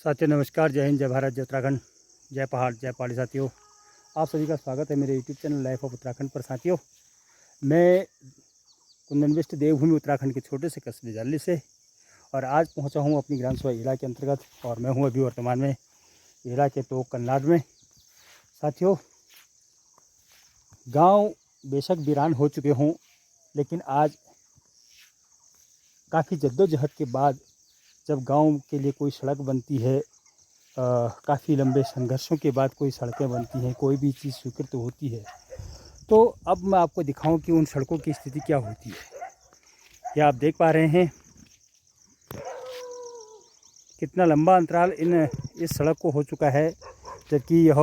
साथियों नमस्कार, जय हिंद, जय भारत, जय उत्तराखंड, जय पहाड़ी साथियों। आप सभी का स्वागत है मेरे YouTube channel life of Uttarakhand पर। साथियों, मैं कुंदन बिष्ट देवभूमि उत्तराखंड के छोटे से कस्बे जाली से और आज पहुंचा हूं अपनी ग्राम सभा इला के अंतर्गत और मैं हूं अभी वर्तमान में इला के टोक कन्नाड में। साथियों, गांव बेशक वीरान हो चुके हों, लेकिन आज काफ़ी जद्दोजहद के बाद जब गांव के लिए कोई सड़क बनती है, काफ़ी लंबे संघर्षों के बाद कोई सड़कें बनती हैं, कोई भी चीज़ स्वीकृत होती है, तो अब मैं आपको दिखाऊं कि उन सड़कों की स्थिति क्या होती है। ये आप देख पा रहे हैं कितना लंबा अंतराल इस सड़क को हो चुका है, जबकि यह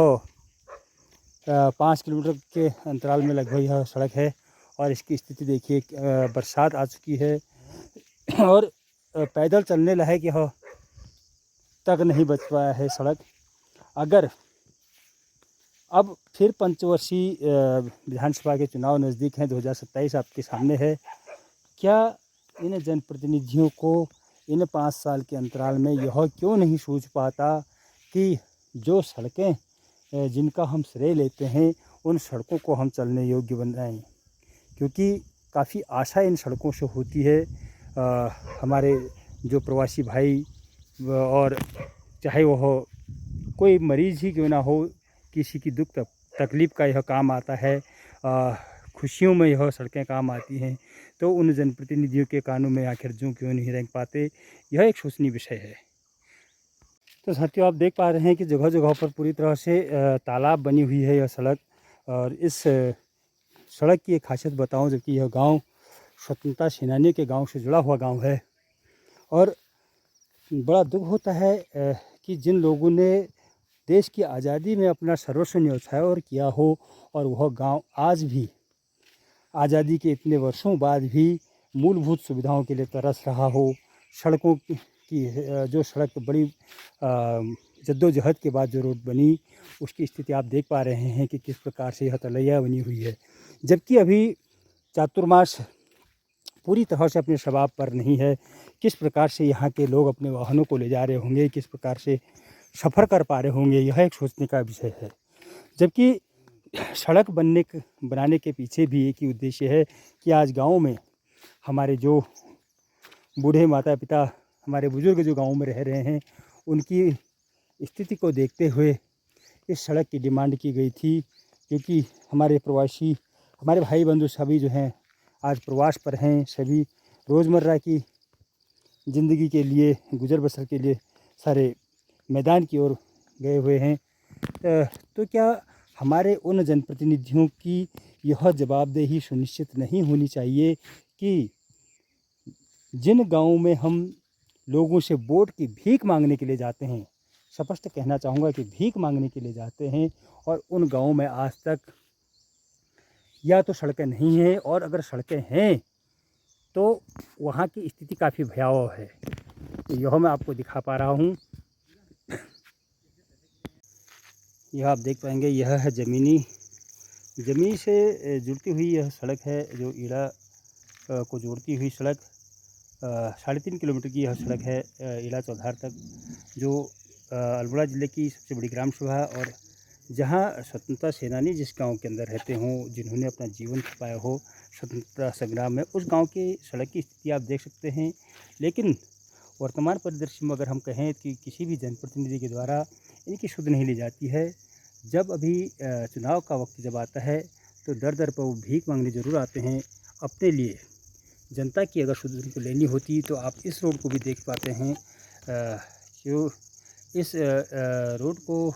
5 किलोमीटर के अंतराल में लगभग यह सड़क है। और इसकी स्थिति देखिए, बरसात आ चुकी है और पैदल चलने लायक यह तक नहीं बच पाया है सड़क। अगर अब फिर पंचवर्षीय विधानसभा के चुनाव नज़दीक हैं, 2027 आपके सामने है, क्या इन जनप्रतिनिधियों को इन 5 साल के अंतराल में यह क्यों नहीं सूझ पाता कि जो सड़कें जिनका हम श्रेय लेते हैं उन सड़कों को हम चलने योग्य बनाएं, क्योंकि काफ़ी आशा इन सड़कों से होती है। हमारे जो प्रवासी भाई और चाहे वह कोई मरीज़ ही क्यों ना हो, किसी की दुख तकलीफ़ का यह काम आता है, खुशियों में यह सड़कें काम आती हैं, तो उन जनप्रतिनिधियों के कानों में आखिर जूं क्यों नहीं रेंग पाते, यह एक सोचनीय विषय है। तो साथियों, आप देख पा रहे हैं कि जगह जगह पर पूरी तरह से तालाब बनी हुई है यह सड़क। और इस सड़क की एक खासियत बताऊं, जबकि यह गांव स्वतंत्रता सेनानियों के गांव से जुड़ा हुआ गांव है और बड़ा दुख होता है कि जिन लोगों ने देश की आज़ादी में अपना सर्वस्व न्यौछावर किया हो और वह गांव आज भी आज़ादी के इतने वर्षों बाद भी मूलभूत सुविधाओं के लिए तरस रहा हो। सड़कों की जो सड़क बड़ी जद्दोजहद के बाद जो रोड बनी, उसकी स्थिति आप देख पा रहे हैं कि किस प्रकार से यह तलैया बनी हुई है, जबकि अभी चातुर्मास पूरी तरह से अपने शबाब पर नहीं है। किस प्रकार से यहाँ के लोग अपने वाहनों को ले जा रहे होंगे, किस प्रकार से सफ़र कर पा रहे होंगे, यह एक सोचने का विषय है। जबकि सड़क बनाने के पीछे भी एक ही उद्देश्य है कि आज गाँव में हमारे जो बूढ़े माता पिता, हमारे बुज़ुर्ग जो गाँव में रह रहे हैं, उनकी स्थिति को देखते हुए इस सड़क की डिमांड की गई थी, क्योंकि हमारे प्रवासी, हमारे भाई बंधु सभी जो हैं आज प्रवास पर हैं, सभी रोज़मर्रा की ज़िंदगी के लिए, गुज़र बसर के लिए सारे मैदान की ओर गए हुए हैं। तो क्या हमारे उन जनप्रतिनिधियों की यह जवाबदेही सुनिश्चित नहीं होनी चाहिए कि जिन गाँवों में हम लोगों से वोट की भीख मांगने के लिए जाते हैं, स्पष्ट कहना चाहूँगा कि भीख मांगने के लिए जाते हैं, और उन गाँवों में आज तक या तो सड़कें नहीं हैं, और अगर सड़कें हैं तो वहाँ की स्थिति काफ़ी भयावह है। तो यह मैं आपको दिखा पा रहा हूँ। यह आप देख पाएंगे, यह है ज़मीन से जुड़ती हुई यह सड़क है, जो इला को जोड़ती हुई सड़क। 3.5 किलोमीटर की यह सड़क है इला चौधार तक, जो अल्मोड़ा ज़िले की सबसे बड़ी ग्राम सभा है और जहाँ स्वतंत्रता सेनानी जिस गांव के अंदर रहते हों, जिन्होंने अपना जीवन खपाया हो स्वतंत्रता संग्राम में, उस गांव की सड़क की स्थिति आप देख सकते हैं। लेकिन वर्तमान परिदृश्य में अगर हम कहें कि किसी भी जनप्रतिनिधि के द्वारा इनकी सुध नहीं ली जाती है। जब अभी चुनाव का वक्त जब आता है तो दर दर पर वो भीख मांगने ज़रूर आते हैं अपने लिए। जनता की अगर सुध उनको लेनी होती तो आप इस रोड को भी देख पाते हैं। जो इस रोड को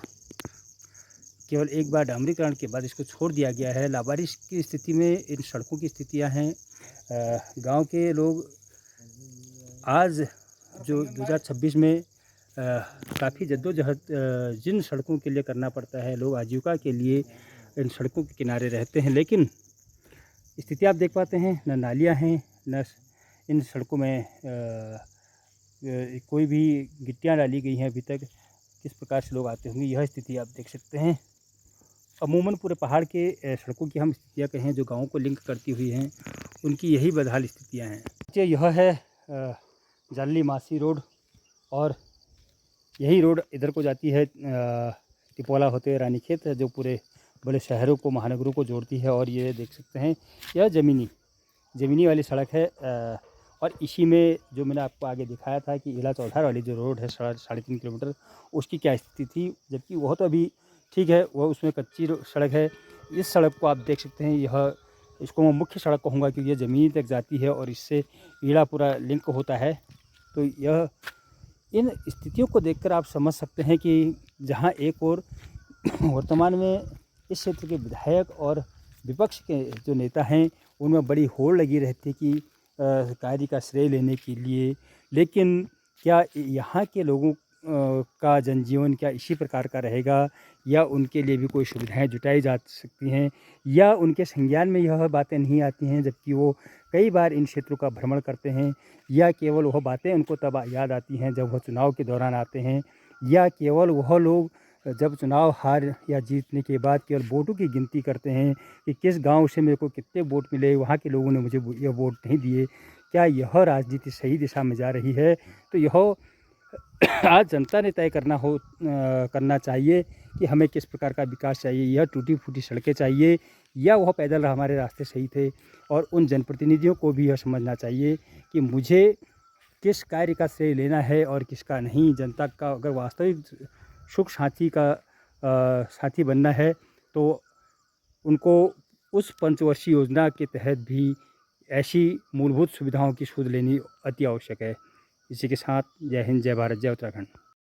केवल एक बार डामरीकरण के बाद इसको छोड़ दिया गया है। लावारिस की स्थिति में इन सड़कों की स्थितियां हैं। गांव के लोग आज जो 2026 में काफ़ी जद्दोजहद जिन सड़कों के लिए करना पड़ता है, लोग आजीविका के लिए इन सड़कों के किनारे रहते हैं, लेकिन स्थिति आप देख पाते हैं, न नालियाँ हैं, न इन सड़कों में कोई भी गिट्टियाँ डाली गई हैं अभी तक। किस प्रकार से लोग आते होंगे, यह स्थिति आप देख सकते हैं। अमूमन पूरे पहाड़ के सड़कों की हम स्थितियाँ कहें जो गाँव को लिंक करती हुई हैं, उनकी यही बदहाल स्थितियाँ हैं। यह है जाली मासी रोड और यही रोड इधर को जाती है टिपोला होते हुए रानीखेत, जो पूरे बड़े शहरों को, महानगरों को जोड़ती है। और ये देख सकते हैं यह ज़मीनी वाली सड़क है। और इसी में जो मैंने आपको आगे दिखाया था कि इला चौधार वाली जो रोड है 3.5 किलोमीटर, उसकी क्या स्थिति थी, जबकि वह तो अभी ठीक है, वह उसमें कच्ची सड़क है। इस सड़क को आप देख सकते हैं, इसको मैं मुख्य सड़क कहूँगा क्योंकि यह ज़मीन तक जाती है और इससे ईड़ा पूरा लिंक होता है। तो यह इन स्थितियों को देखकर आप समझ सकते हैं कि जहाँ एक और वर्तमान में इस क्षेत्र के विधायक और विपक्ष के जो नेता हैं, उनमें बड़ी होड़ लगी रहती है कि कार्य का श्रेय लेने के लिए। लेकिन क्या यहाँ के लोगों का जनजीवन क्या इसी प्रकार का रहेगा, या उनके लिए भी कोई सुविधाएं जुटाई जा सकती हैं, या उनके संज्ञान में यह बातें नहीं आती हैं जबकि वो कई बार इन क्षेत्रों का भ्रमण करते हैं, या केवल वह बातें उनको तब याद आती हैं जब वह चुनाव के दौरान आते हैं, या केवल वह लोग जब चुनाव हार या जीतने के बाद केवल वोटों की गिनती करते हैं कि किस गांव से मेरे को कितने वोट मिले, वहाँ के लोगों ने मुझे यह वोट नहीं दिए। क्या यह राजनीति सही दिशा में जा रही है? तो यह आज जनता ने तय करना चाहिए कि हमें किस प्रकार का विकास चाहिए। यह टूटी फूटी सड़कें चाहिए, या वह पैदल हमारे रास्ते सही थे। और उन जनप्रतिनिधियों को भी यह समझना चाहिए कि मुझे किस कार्य का श्रेय लेना है और किसका नहीं। जनता का अगर वास्तविक सुख साथी बनना है तो उनको उस पंचवर्षीय योजना के तहत भी ऐसी मूलभूत सुविधाओं की सुध लेनी अति आवश्यक है। इसी के साथ जय हिंद, जय भारत, जय उत्तराखंड।